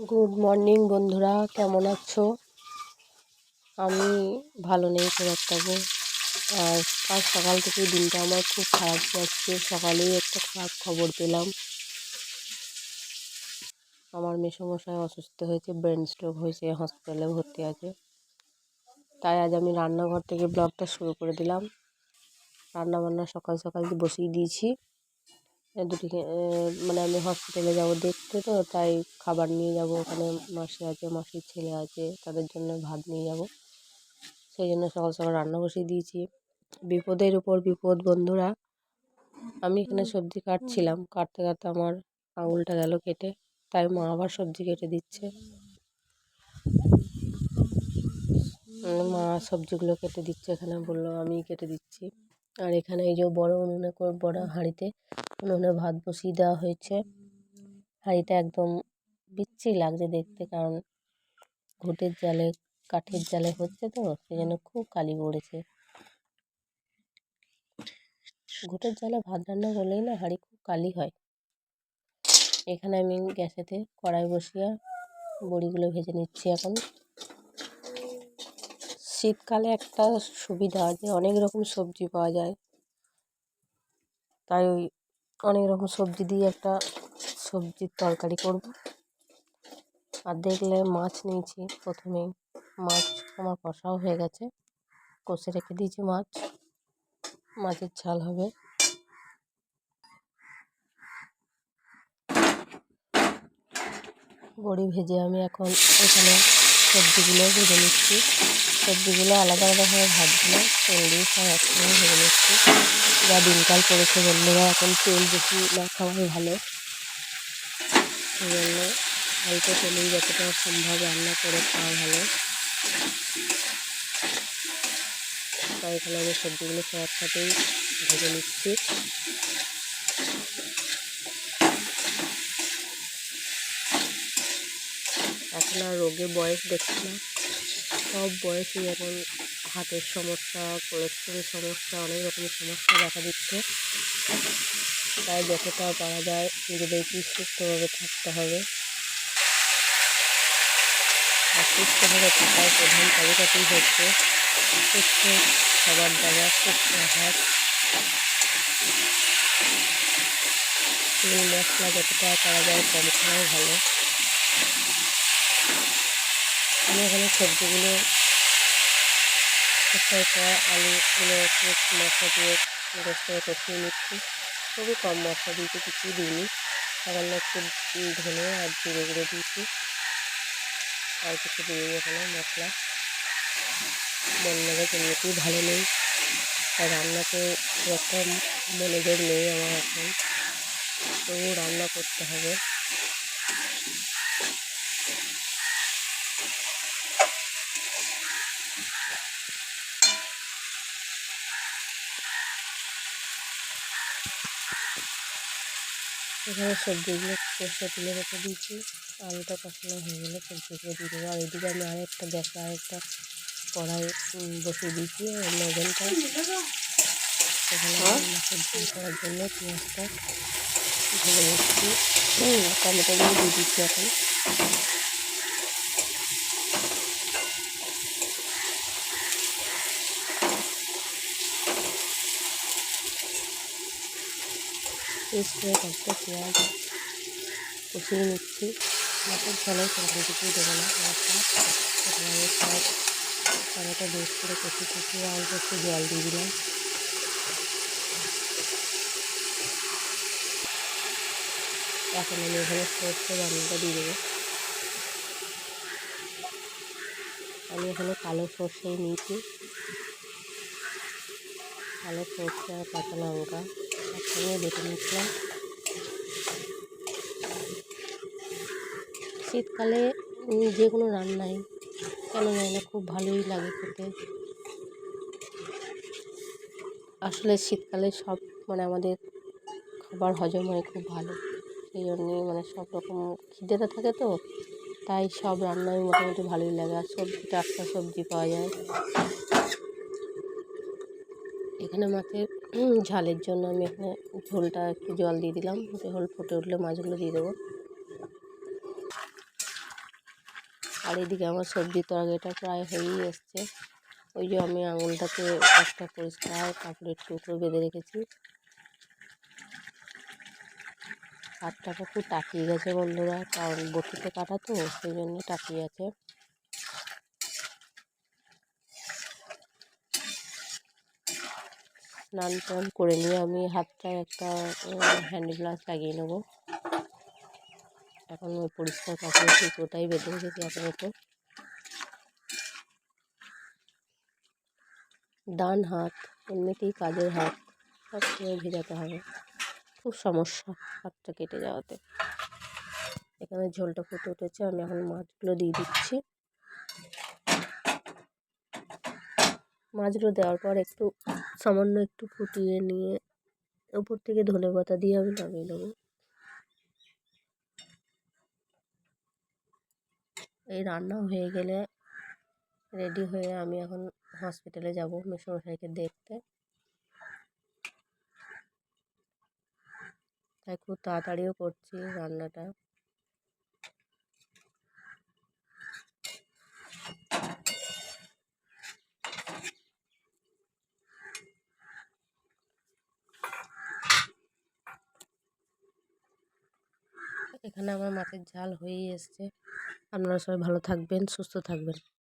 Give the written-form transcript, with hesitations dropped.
Good morning বন্ধুরা, কেমন আছো? আমি ভালো নেই খুব একটা গো। আর আজ সকাল থেকে দিনটা আমার খুব খারাপ যাচ্ছে। সকালেই একটা খারাপ খবর পেলাম, আমার মেসোমশাই অসুস্থ হয়েছে, ব্রেন স্ট্রোক হয়েছে, হসপিটালে ভর্তি আছে। তাই আজ আমি রান্নাঘর থেকে ব্লগটা শুরু করে দিলাম। রান্না বান্না সকাল সকাল বসিয়ে দিয়েছি। মানে আমি হসপিটালে যাব দেখতে, তো তাই খাবার নিয়ে যাব। ওখানে মাসি আছে, মাসির ছেলে আছে, তাদের জন্য ভাত নিয়ে যাব। সেই জন্য সকাল সকাল রান্না বসিয়ে দিয়েছি। বিপদের উপর বিপদ বন্ধুরা। আমি এখানে সবজি কাটছিলাম, কাটতে কাটতে আমার আঙুলটা গেল কেটে। তাই মা আবার সবজি কেটে দিচ্ছে। মা সবজিগুলো কেটে দিচ্ছে, এখানে বললো আমি কেটে দিচ্ছি। আর এখানে এই যে বড় বড় হাঁড়িতে উনুনে ভাত বসিয়ে দেওয়া হয়েছে। হাঁড়িটা একদম বিচ্ছিরি লাগছে দেখতে, কারণ ঘুঁটের জালে, কাঠের জালে হচ্ছে, তো সেই জন্য খুব কালি পড়েছে। ঘুঁটের জালে ভাত রান্না করলেই না হাঁড়ি খুব কালি হয়। এখানে আমি গ্যাসেতে কড়াই বসিয়ে বড়িগুলো ভেজে নিচ্ছি। এখন শীতকালে একটা সুবিধা যে অনেক রকম সবজি পাওয়া যায়, তাই ওই অনেক রকম সবজি দিয়ে একটা সবজির তরকারি করব। আর দেখলে মাছ নিয়েছি, প্রথমেই মাছ আমার কষাও হয়ে গেছে, কষে রেখে দিয়েছি। মাছের ঝাল হবে। বড়ি ভেজে আমি এখন এখানে সবজিগুলো ভেজে নিচ্ছি। সবজিগুলো আলাদা আলাদাভাবে ভাজবো, তেল দিয়ে সব একসঙ্গে ভেজে নিচ্ছি। যা দিনকাল পড়েছে বন্ধুরা, এখন তেল বেশি না খাওয়াই ভালো। সেই জন্য অল্প তেলেই যতটা সম্ভব রান্না করে খাওয়া ভালো। তাই এখানে আমি সবজিগুলো সব একসাথেই ভেজে নিচ্ছি। এখন আর রোগে বয়স দেখছি না, সব বয়সেই এখন হার্টের সমস্যা, কোলেস্ট্রলের সমস্যা, অনেক রকমের সমস্যা দেখা দিচ্ছে। তাই যতটা পারা যায় নিজেদেরকে সুস্থভাবে থাকতে হবে। আর সুস্থভাবে থাকার প্রধান চাবিকাঠি হচ্ছে সুস্থ খাবার দাবার, সুস্থ আহার। তেল মশলা যতটা পারা যায় কম খাওয়াই ভালো। আমি এখানে সবজিগুলো কষার পর আলুগুলো মশলা দিয়ে বেশ করে কষিয়ে নিচ্ছি। খুবই কম মশলা দিয়েছি, কিছুই দিইনি। সামান্য একটু ধনে আর জিরে গুঁড়ো দিয়েছি, আর কিছু দিইনি এখানে মশলা। মন মেজাজ এমনিতেই ভালো নেই, আর রান্নাতে খুব একটা মনোযোগ নেই আমার এখন, তবু রান্না করতে হবে। এখানে সবজিগুলো কষে তুলে রেখে দিয়েছি। আলুটা কষানো হয়ে গেলে সবজিগুলো দিয়ে দেবো। আর এদিকে আমি আরেকটা গ্যাসে আরেকটা কড়াই বসিয়ে দিয়েছি, ওভেনটা। এখানে মাছের ঝোল করার জন্য পেঁয়াজটা ভেজে নিচ্ছি, টমেটোগুলো দিয়ে দিচ্ছি এখন। পেস্ট হয়ে থাকতে পেঁয়াজ কষিয়ে নিচ্ছি। মাছের ঝোলে তরকারি কিছুই দেবো না, মশলা এখানে আমি সব টমেটো বেশ করে কষিয়ে অল্প একটু জল দিয়ে দিলাম। এখন আমি এখানে সর্ষে বাটনাটা দিয়ে দেবো। আমি এখানে কালো সর্ষেই নিয়েছি, কালো সর্ষে আর কাঁচা লঙ্কা একসঙ্গে বেটে নিচ্ছিলাম। শীতকালে যে কোনো রান্নাই কেন জানি না খুব ভালোই লাগে খেতে। আসলে শীতকালে সব আমাদের খাবার হজম হয় খুব ভালো, সেই জন্যেই সব রকম খিদেটা থাকে, তো তাই সব রান্নাই মোটামুটি ভালোই লাগে। আর সবজি, টাটকা সবজি পাওয়া যায়। এখানে মাছের ঝালের জন্য আমি এখানে ঝোলটা একটু জল দিয়ে দিলাম, ঝোল ফুটে উঠলে মাছগুলো দিয়ে দেবো। আর এদিকে আমার সবজির তরকারিটা প্রায় হয়েই এসছে। ওই যে আমি আঙুলটাতে একটা পরিষ্কার কাপড়ের টুকরো বেঁধে রেখেছি। হাতটা খুব টাকিয়ে গেছে বন্ধুরা, কারণ বটিতে কাটা তো, সেই জন্য টাকিয়ে আছে। স্নান টান করে নিয়ে আমি হাতটায় একটা হ্যান্ড গ্লাভস লাগিয়ে নেব। এখন ওই পরিষ্কার কাপড়ের টুকরোটাই বেঁধে রেখেছি আপাতত। ডান হাত এমনিতেই কাজের হাত, সব সময় ভেজাতে হবে, খুব সমস্যা হাতটা কেটে যাওয়াতে। এখানে ঝোলটা ফুটে উঠেছে, আমি এখন মাছগুলো দিয়ে দিচ্ছি। মাছগুলো দেওয়ার পর একটু সামান্য একটু ফুটিয়ে নিয়ে উপর থেকে ধনেপাতা দিয়ে আমি নামিয়ে নেব। এই রান্না হয়ে গেলে রেডি হয়ে আমি এখন হসপিটালে যাব মেসোমশাইকে দেখতে। তাই খুব তাড়াতাড়িও করছি রান্নাটা। এখানে আমার মাছের ঝাল হয়েই এসছে। আপনারা সবাই ভালো থাকবেন, সুস্থ থাকবেন।